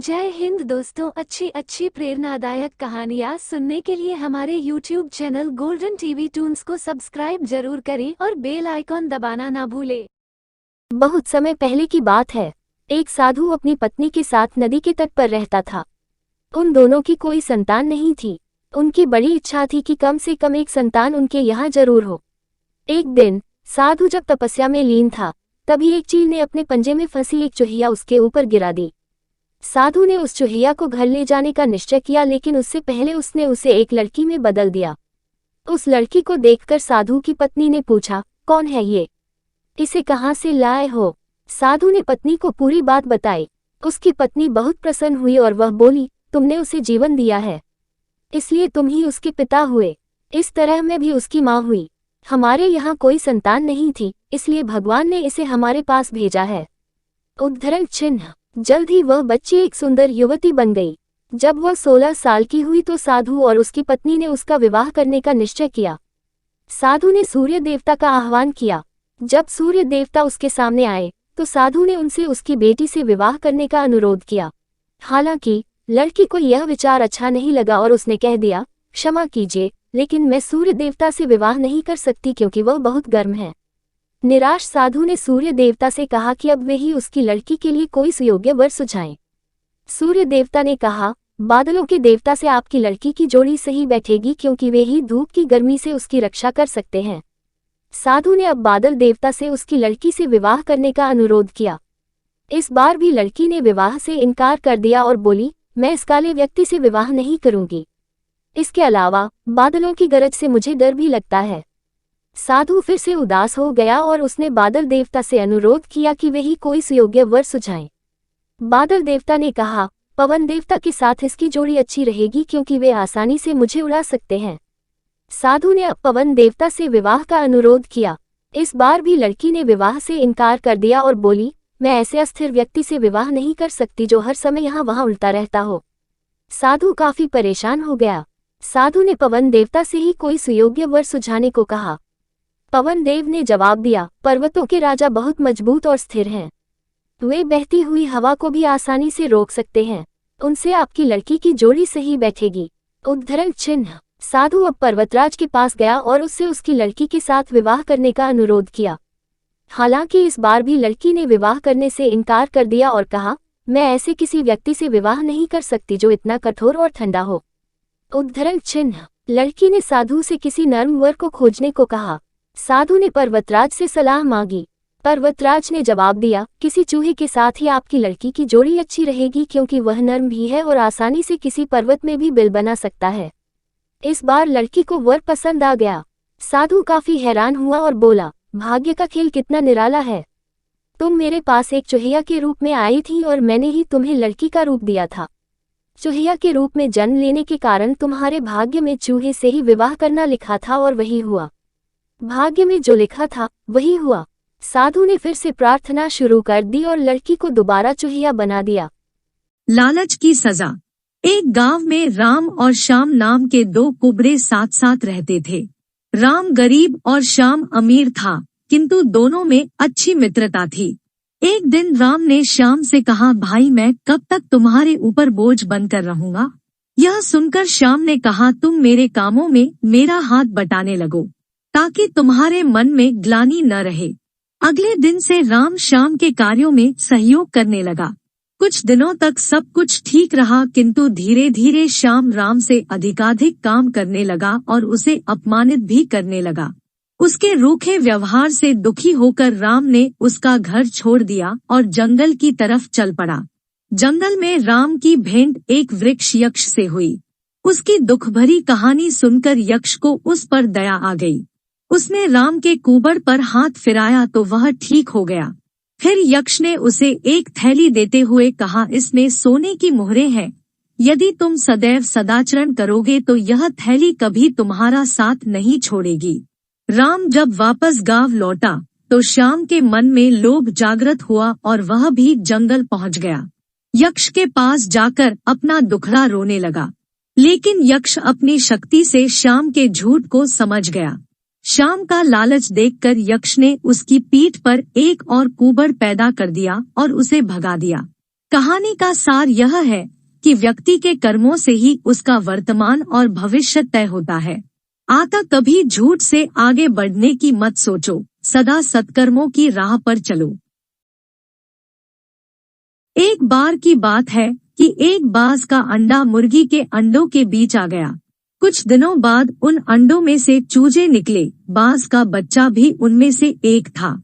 जय हिंद दोस्तों, अच्छी प्रेरणादायक कहानियाँ सुनने के लिए हमारे YouTube channel golden TV Toons को सब्सक्राइब जरूर करें और बेल आइकॉन दबाना ना भूलें। बहुत समय पहले की बात है। एक साधु अपनी पत्नी के साथ नदी के तट पर रहता था। उन दोनों की कोई संतान नहीं थी। उनकी बड़ी इच्छा थी कि कम से कम एक संतान उनके यहाँ जरूर हो। एक दिन साधु जब तपस्या में लीन था, तभी एक चील ने अपने पंजे में फंसी एक चूहिया उसके ऊपर गिरा दी। साधु ने उस चूहिया को घर ले जाने का निश्चय किया, लेकिन उससे पहले उसने उसे एक लड़की में बदल दिया। उस लड़की को देखकर साधु की पत्नी ने पूछा, कौन है ये? इसे कहाँ से लाए हो? साधु ने पत्नी को पूरी बात बताई। उसकी पत्नी बहुत प्रसन्न हुई और वह बोली, तुमने उसे जीवन दिया है, इसलिए तुम ही उसके पिता हुए। इस तरह मैं भी उसकी माँ हुई। हमारे यहाँ कोई संतान नहीं थी, इसलिए भगवान ने इसे हमारे पास भेजा है। उद्धरण चिन्ह। जल्द ही वह बच्ची एक सुंदर युवती बन गई। जब वह 16 साल की हुई तो साधु और उसकी पत्नी ने उसका विवाह करने का निश्चय किया। साधु ने सूर्य देवता का आह्वान किया। जब सूर्य देवता उसके सामने आए तो साधु ने उनसे उसकी बेटी से विवाह करने का अनुरोध किया। हालांकि लड़की को यह विचार अच्छा नहीं लगा और उसने कह दिया, क्षमा कीजिए, लेकिन मैं सूर्य देवता से विवाह नहीं कर सकती क्योंकि वह बहुत गर्म है। निराश साधु ने सूर्य देवता से कहा कि अब वे ही उसकी लड़की के लिए कोई सुयोग्य वर सुझाएं। सूर्य देवता ने कहा, बादलों के देवता से आपकी लड़की की जोड़ी सही बैठेगी क्योंकि वे ही धूप की गर्मी से उसकी रक्षा कर सकते हैं। साधु ने अब बादल देवता से उसकी लड़की से विवाह करने का अनुरोध किया। इस बार भी लड़की ने विवाह से इनकार कर दिया और बोली, मैं इस काले व्यक्ति से विवाह नहीं करूंगी। इसके अलावा बादलों की गरज से मुझे डर भी लगता है। साधु फिर से उदास हो गया और उसने बादल देवता से अनुरोध किया कि वे ही कोई सुयोग्य वर सुझाएं। बादल देवता ने कहा, पवन देवता के साथ इसकी जोड़ी अच्छी रहेगी क्योंकि वे आसानी से मुझे उड़ा सकते हैं। साधु ने अब पवन देवता से विवाह का अनुरोध किया। इस बार भी लड़की ने विवाह से इनकार कर दिया और बोली, मैं ऐसे अस्थिर व्यक्ति से विवाह नहीं कर सकती जो हर समय यहाँ वहाँ उल्टा रहता हो। साधु काफी परेशान हो गया। साधु ने पवन देवता से ही कोई सुयोग्य वर सुझाने को कहा। पवन देव ने जवाब दिया, पर्वतों के राजा बहुत मजबूत और स्थिर हैं। वे बहती हुई हवा को भी आसानी से रोक सकते हैं। उनसे आपकी लड़की की जोड़ी सही बैठेगी। उद्धरण चिन्ह। साधु अब पर्वतराज के पास गया और उससे उसकी लड़की के साथ विवाह करने का अनुरोध किया। हालांकि इस बार भी लड़की ने विवाह करने से इनकार कर दिया और कहा, मैं ऐसे किसी व्यक्ति से विवाह नहीं कर सकती जो इतना कठोर और ठंडा हो। उद्धरण चिन्ह। लड़की ने साधु से किसी नर्म वर को खोजने को कहा। साधु ने पर्वतराज से सलाह मांगी। पर्वतराज ने जवाब दिया, किसी चूहे के साथ ही आपकी लड़की की जोड़ी अच्छी रहेगी क्योंकि वह नर्म भी है और आसानी से किसी पर्वत में भी बिल बना सकता है। इस बार लड़की को वर पसंद आ गया। साधु काफी हैरान हुआ और बोला, भाग्य का खेल कितना निराला है। तुम मेरे पास एक चूहिया के रूप में आई थी और मैंने ही तुम्हें लड़की का रूप दिया था। चूहिया के रूप में जन्म लेने के कारण तुम्हारे भाग्य में चूहे से ही विवाह करना लिखा था और वही हुआ। भाग्य में जो लिखा था वही हुआ। साधु ने फिर से प्रार्थना शुरू कर दी और लड़की को दोबारा चूहिया बना दिया। लालच की सजा। एक गांव में राम और श्याम नाम के दो कुबरे साथ साथ रहते थे। राम गरीब और श्याम अमीर था, किंतु दोनों में अच्छी मित्रता थी। एक दिन राम ने श्याम से कहा, भाई मैं कब तक तुम्हारे ऊपर बोझ बनकर रहूंगा? यह सुनकर श्याम ने कहा, तुम मेरे कामों में मेरा हाथ बटाने लगो ताकि तुम्हारे मन में ग्लानि न रहे। अगले दिन से राम श्याम के कार्यों में सहयोग करने लगा। कुछ दिनों तक सब कुछ ठीक रहा, किंतु धीरे धीरे श्याम राम से अधिकाधिक काम करने लगा और उसे अपमानित भी करने लगा। उसके रूखे व्यवहार से दुखी होकर राम ने उसका घर छोड़ दिया और जंगल की तरफ चल पड़ा। जंगल में राम की भेंट एक वृक्ष यक्ष से हुई। उसकी दुखभरी कहानी सुनकर यक्ष को उस पर दया आ गई। उसने राम के कुबड़ पर हाथ फिराया तो वह ठीक हो गया। फिर यक्ष ने उसे एक थैली देते हुए कहा, इसमें सोने की मुहरें हैं। यदि तुम सदैव सदाचरण करोगे तो यह थैली कभी तुम्हारा साथ नहीं छोड़ेगी। राम जब वापस गांव लौटा तो श्याम के मन में लोभ जागृत हुआ और वह भी जंगल पहुंच गया। यक्ष के पास जाकर अपना दुखड़ा रोने लगा, लेकिन यक्ष अपनी शक्ति से श्याम के झूठ को समझ गया। श्याम का लालच देखकर यक्ष ने उसकी पीठ पर एक और कुबड़ पैदा कर दिया और उसे भगा दिया। कहानी का सार यह है कि व्यक्ति के कर्मों से ही उसका वर्तमान और भविष्य तय होता है। आता कभी झूठ से आगे बढ़ने की मत सोचो, सदा सत्कर्मों की राह पर चलो। एक बार की बात है कि एक बाज का अंडा मुर्गी के अंडों के बीच आ गया। कुछ दिनों बाद उन अंडों में से चूजे निकले। बाज का बच्चा भी उनमें से एक था।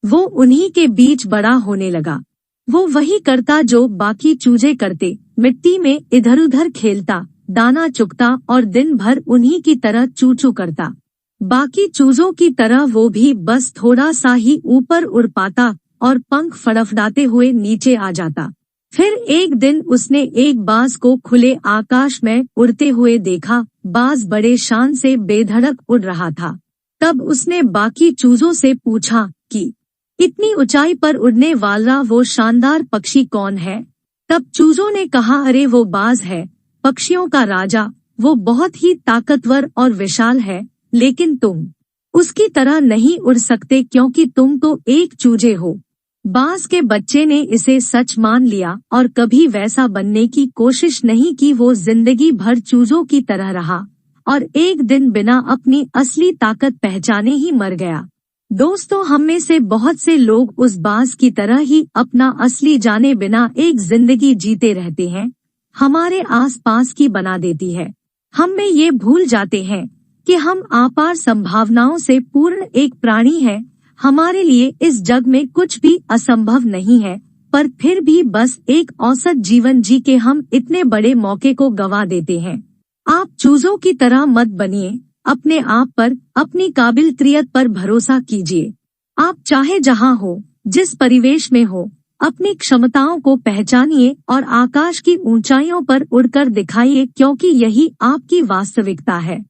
वो उन्हीं के बीच बड़ा होने लगा। वो वही करता जो बाकी चूजे करते, मिट्टी में इधर उधर खेलता, दाना चुगता और दिन भर उन्हीं की तरह चू चू करता। बाकी चूजों की तरह वो भी बस थोड़ा सा ही ऊपर उड़ पाता और पंख फड़फड़ाते हुए नीचे आ जाता। फिर एक दिन उसने एक बाज को खुले आकाश में उड़ते हुए देखा। बाज बड़े शान से बेधड़क उड़ रहा था। तब उसने बाकी चूजों से पूछा कि इतनी ऊंचाई पर उड़ने वाला वो शानदार पक्षी कौन है? तब चूजों ने कहा, अरे वो बाज है, पक्षियों का राजा। वो बहुत ही ताकतवर और विशाल है, लेकिन तुम उसकी तरह नहीं उड़ सकते क्योंकि तुम तो एक चूजे हो। बाज के बच्चे ने इसे सच मान लिया और कभी वैसा बनने की कोशिश नहीं की। वो जिंदगी भर चूजों की तरह रहा और एक दिन बिना अपनी असली ताकत पहचाने ही मर गया। दोस्तों, हम में से बहुत से लोग उस बाज की तरह ही अपना असली जाने बिना एक जिंदगी जीते रहते हैं, हमारे आसपास की बना देती है। हम में ये भूल जाते हैं कि हम अपार संभावनाओं से पूर्ण एक प्राणी हैं। हमारे लिए इस जग में कुछ भी असंभव नहीं है, पर फिर भी बस एक औसत जीवन जी के हम इतने बड़े मौके को गंवा देते हैं। आप चूजों की तरह मत बनिए। अपने आप पर, अपनी काबिलियत पर भरोसा कीजिए। आप चाहे जहां हो, जिस परिवेश में हो, अपनी क्षमताओं को पहचानिए और आकाश की ऊंचाइयों पर उड़कर दिखाइए, क्योंकि यही आपकी वास्तविकता है।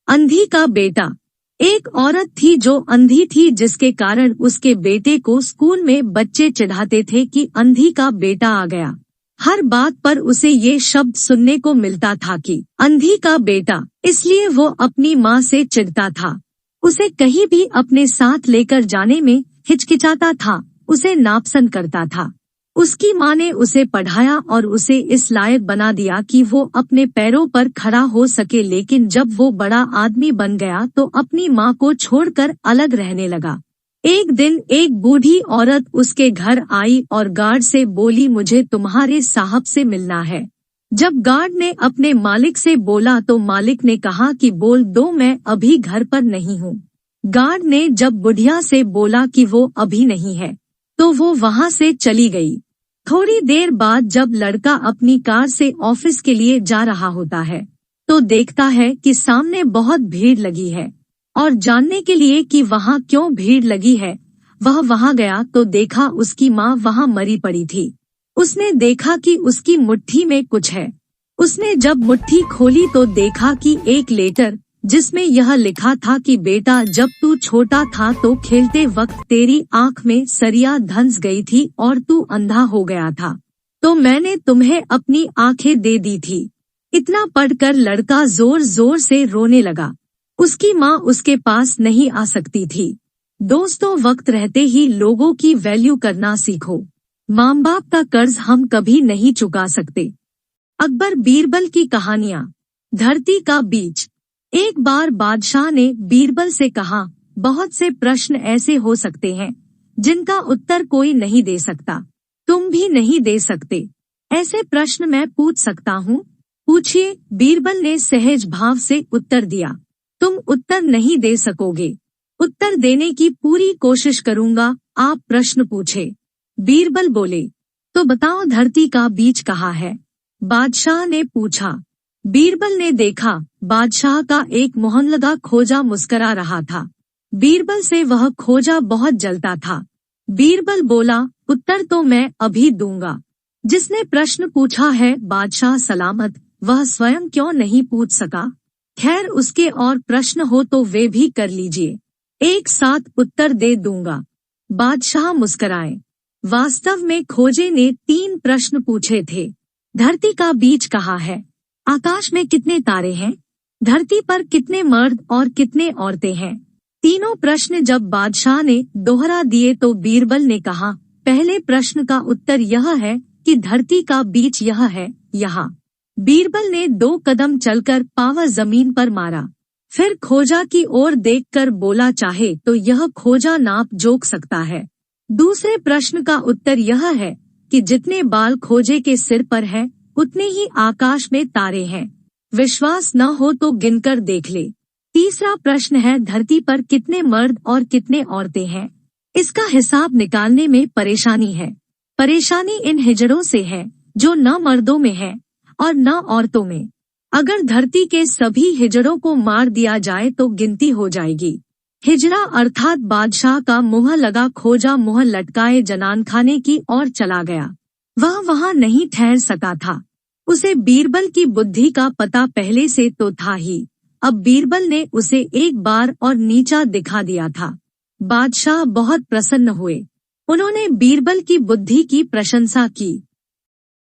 अंधी का बेटा। एक औरत थी जो अंधी थी, जिसके कारण उसके बेटे को स्कूल में बच्चे चिढ़ाते थे कि अंधी का बेटा आ गया। हर बात पर उसे ये शब्द सुनने को मिलता था कि अंधी का बेटा, इसलिए वो अपनी माँ से चिढ़ता था। उसे कहीं भी अपने साथ लेकर जाने में हिचकिचाता था, उसे नापसंद करता था। उसकी माँ ने उसे पढ़ाया और उसे इस लायक बना दिया कि वो अपने पैरों पर खड़ा हो सके, लेकिन जब वो बड़ा आदमी बन गया तो अपनी माँ को छोड़कर अलग रहने लगा। एक दिन एक बूढ़ी औरत उसके घर आई और गार्ड से बोली, मुझे तुम्हारे साहब से मिलना है। जब गार्ड ने अपने मालिक से बोला तो मालिक ने कहा कि बोल दो, मैं अभी घर पर नहीं हूँ। गार्ड ने जब बुढ़िया से बोला कि वो अभी नहीं है तो वो वहाँ से चली गई। थोड़ी देर बाद जब लड़का अपनी कार से ऑफिस के लिए जा रहा होता है तो देखता है कि सामने बहुत भीड़ लगी है, और जानने के लिए कि वहाँ क्यों भीड़ लगी है वह वहाँ गया तो देखा उसकी माँ वहाँ मरी पड़ी थी। उसने देखा कि उसकी मुट्ठी में कुछ है। उसने जब मुट्ठी खोली तो देखा कि एक लेटर, जिसमें यह लिखा था कि बेटा, जब तू छोटा था तो खेलते वक्त तेरी आँख में सरिया धंस गई थी और तू अंधा हो गया था, तो मैंने तुम्हें अपनी आँखें दे दी थी। इतना पढ़कर लड़का जोर जोर से रोने लगा। उसकी माँ उसके पास नहीं आ सकती थी। दोस्तों, वक्त रहते ही लोगों की वैल्यू करना सीखो। माँ बाप का कर्ज हम कभी नहीं चुका सकते। अकबर बीरबल की कहानियाँ। धरती का बीज। एक बार बादशाह ने बीरबल से कहा, बहुत से प्रश्न ऐसे हो सकते हैं जिनका उत्तर कोई नहीं दे सकता, तुम भी नहीं दे सकते। ऐसे प्रश्न मैं पूछ सकता हूँ, पूछिए। बीरबल ने सहज भाव से उत्तर दिया। तुम उत्तर नहीं दे सकोगे। उत्तर देने की पूरी कोशिश करूँगा, आप प्रश्न पूछे। बीरबल बोले, तो बताओ धरती का बीज कहाँ है? बादशाह ने पूछा। बीरबल ने देखा बादशाह का एक मोहनलगा खोजा मुस्करा रहा था। बीरबल से वह खोजा बहुत जलता था। बीरबल बोला, उत्तर तो मैं अभी दूंगा। जिसने प्रश्न पूछा है बादशाह सलामत, वह स्वयं क्यों नहीं पूछ सका? खैर, उसके और प्रश्न हो तो वे भी कर लीजिए, एक साथ उत्तर दे दूंगा। बादशाह मुस्कराए। वास्तव में खोजे ने 3 प्रश्न पूछे थे। धरती का बीज कहाँ है? आकाश में कितने तारे हैं? धरती पर कितने मर्द और कितने औरतें हैं? तीनों प्रश्न जब बादशाह ने दोहरा दिए तो बीरबल ने कहा, पहले प्रश्न का उत्तर यह है कि धरती का बीच यह है, यहाँ। बीरबल ने 2 कदम चलकर पाँव जमीन पर मारा। फिर खोजा की ओर देखकर बोला, चाहे तो यह खोजा नाप जोख सकता है। दूसरे प्रश्न का उत्तर यह है कि जितने बाल खोजे के सिर पर है, उतने ही आकाश में तारे हैं। विश्वास न हो तो गिनकर देख ले। तीसरा प्रश्न है, धरती पर कितने मर्द और कितने औरतें हैं? इसका हिसाब निकालने में परेशानी है। परेशानी इन हिजड़ों से है जो न मर्दों में है और न औरतों में। अगर धरती के सभी हिजड़ों को मार दिया जाए तो गिनती हो जाएगी। हिजड़ा अर्थात बादशाह का मुँह लगा खोजा मुँह लटकाए जनानखाने की ओर चला गया। वह वहाँ नहीं ठहर सका था। उसे बीरबल की बुद्धि का पता पहले से तो था ही। अब बीरबल ने उसे एक बार और नीचा दिखा दिया था। बादशाह बहुत प्रसन्न हुए। उन्होंने बीरबल की बुद्धि की प्रशंसा की।